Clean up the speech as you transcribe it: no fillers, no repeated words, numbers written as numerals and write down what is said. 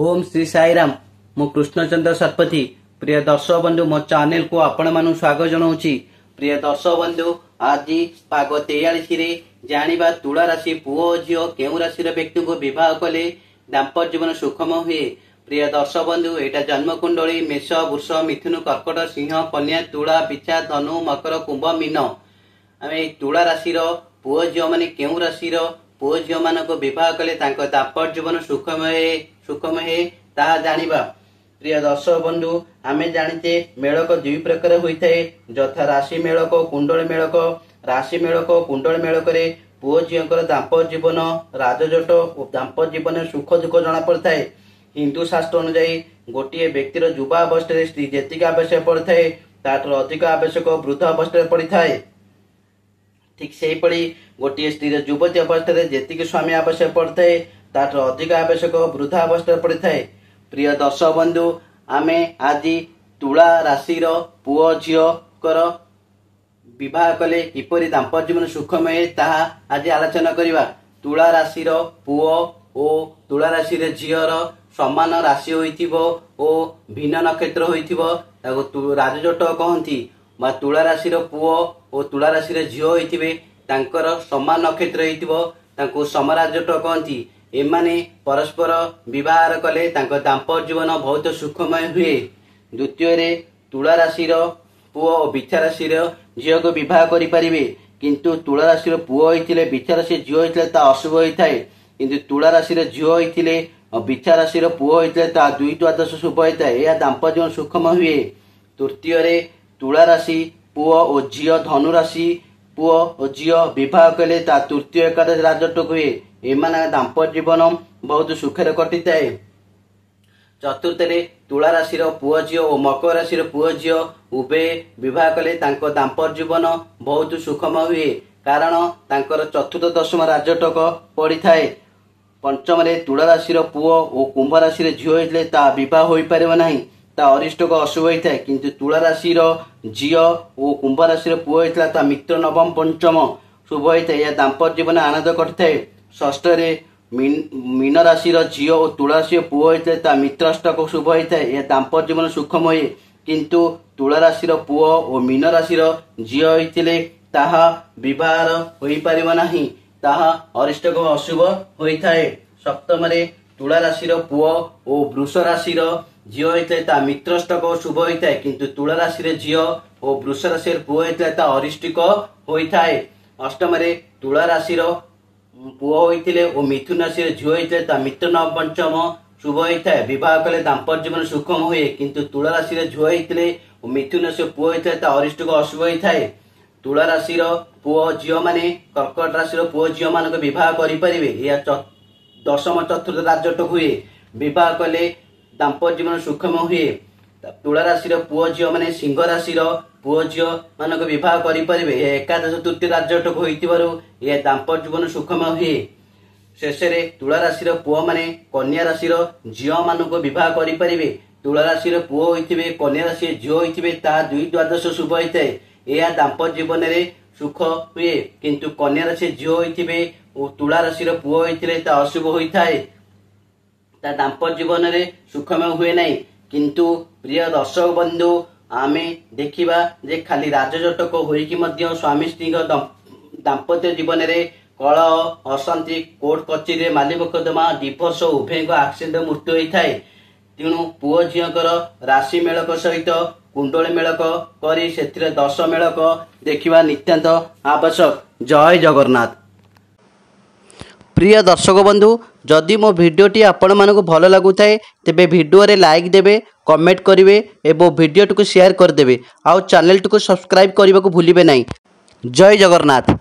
ओम श्री साईराम मु कृष्णचंद्र शतपथी। प्रिय दर्शक बंधु मो चैनल को आपण मानु स्वागत जनाऊँगी। प्रिय दर्शक बंधु आज पाग 43 रे जानिबा तुला राशि पुओ झियो केउ राशि व्यक्ति को विवाह कले दाम्पत्य जीवन सुखमय हुए। प्रिय दर्शक बंधु एटा जन्म कुंडली मेष वृष मिथुन कर्कट सिंह कन्या तुला बिछा धनु मकर कुंभ मीन। आम तुला राशि पुओ झियो माने केउ राशि पुओ झियो मान विवाह कले दाम्पत्य जीवन सुखमय ताहा जानिबा। प्रिय दर्शक बंधु आमे जानिते मेलक दुई प्रकार होइथाए यथा राशि मेलक कुंडल मेलक। राशि मेलक कुंडल मेलक रे पुओ झियोंकर दाम्पत्य जीवन राजजोट और दाम्पत्य जीवन सुख दुख जना पड़ता है। हिंदू शास्त्र अनुसार गोटे व्यक्तिर युवा अवस्था स्त्री जेतिक आवश्यक पड़ता है ताठू अधिक आवश्यक वृद्ध अवस्था पड़ता है। ठीक से गोटे स्त्री युवती अवस्था जेतिक स्वामी आवश्यक पड़ता है ताठू अधिक आवश्यक वृद्ध अवस्था पड़ता है। प्रिय दर्शक बंधु आमे आज तुला राशि पुओ झियो कर विवाह कले किपरि दाम्पत्य जीवन सुखमय ताहा आज आलोचना करिबा। तुला राशि पुओ और तुला राशि झियर समान राशि होइथिबो ओ भिन्न नक्षत्र होइथिबो ताको राजजोट कहंती। बा तुला राशि पुओ और तुला राशि झियो होइथिबे तांकर समान नक्षत्र होइथिबो ताको समराजोट कहंती। एमाने परस्पर विवाह कले दाम्पत्य जीवन बहुत सुखमय हुए। द्वितीय रे तुला राशि पुओ और बिछा राशि झियो को विवाह करि परिबे किंतु तुला राशि पुओ होइथिले बिछा राशि झियो होइथिले ता अशुभ होइथाय। किंतु तुला राशि झियो होइथिले और बिछा राशि पुओ होइथिले ता दुई द्वादश शुभ होइथाय। या दाम्पत्य जीवन सुखमय हुए। तृतीय रे तुला राशि पुओ और झियो धनु राशि पुओ और झियो विवाह कले ता तृतीय एकादश राजटक हुए। एमाना दाम्पत्य जीवन बहुत सुखरे कटिताए। चतुर्थ रे तुला राशि पुओ झियो और मकर राशि पुओ झियो उभय विवाह कले तांको दाम्पत्य जीवन बहुत सुखमय हुए कारण तांकर चतुर्थ दशम राजटक पड़ी थाए। पंचम रे तुला राशि पुओ और कुंभ राशि झियो होइतले ता विवाह होई परिबो नाही ता अरिष्टक अशुभ होइथाय। किंतु तुला राशि झियो और कुंभ राशि पुओ होइतला ता मित्र नवम पंचम शुभ होइथाय। या दाम्पत्य जीवन आनंद कटिथाय। षष्ठ रे मीन राशि झियो और तुला राशि पुओ होइतले ता मित्राष्टक शुभ होइथाय। या दाम्पत्य जीवन सुखमय। किंतु तुला राशि पुओ और मीन राशि झियो होइतले ताहा विवाह होई परिबो नाही ताहा अरिष्टक अशुभ होइथाय। सप्तम रे तुला राशि पुओ और वृष राशि झियो होइतले ता मित्राष्टक शुभ होइथाय। किंतु तुला राशि झियो और वृष राशि पुओ होइतले ता अरिष्टक होइथाय। अष्टम रे तुला राशि पुओ होइतिले और मिथुन राशि झियो होइतले ता मित्र नव पंचम शुभ होइथाय। विवाह कले दाम्पत्य जीवन सुखम हुए। किंतु तुला राशि झियो होइतले और मिथुन राशि पुओ होइतले ता अरिष्टक अशुभ होइथाय। तुला राशि पुओ झियो माने कर्कट राशि पुओ झियो मानक विवाह करि परिबे। या दशम चतुर्थ राजटक हुए। विवाह कले दाम्पत्य जीवन सुखमय हुए। तुला राशि पुओ झियो माने सिंह राशि पुओ झियो मानक विवाह करि परिबे। एकादश तृतीय राजटक होइतिबारु ए दाम्पत्य जीवन सुखमय हुए। शेष रे तुला राशि पुओ माने कन्या राशि झियो मानक विवाह करि परिबे। तुला राशि पुओ होइतिबे कन्या राशि झियो होइतिबे ता दुई द्वादश शुभ होइतै। एहा दाम्पत्य जीवन रे सुख हुए। किंतु कन्या राशि झियो होइतिबे और तुला राशि पुओ होइतिले ता अशुभ होइथाय ता दाम्पत्य जीवन रे सुखमय हुए नाही। किंतु प्रिय दर्शक बंधु आमे देखिबा जे खाली राजजटक होइकी मध्य स्वामी स्त्री दाम्पत्य जीवन रे कलह अशांति कोर्ट कचेरी माली मोकदमा डिवोर्स उभय एक्सीडेंट मृत्यु होइथाय। तेणु पुओ झियोंकर राशि मेलक सहित कुंडल मेलक करी सेथिरे 10 मेलक देखिबा नित्यांत आवश्यक। जय जगन्नाथ। प्रिय दर्शक बंधु जदि मो भिडियोटी आपण मानक भल लगुथाए तेबे भिडियो रे लाइक देबे कमेंट करिवे एवं भिडियो को शेयर कर देबे आउ चैनल को सब्सक्राइब करने को भूलिबे नहीं। जय जगन्नाथ।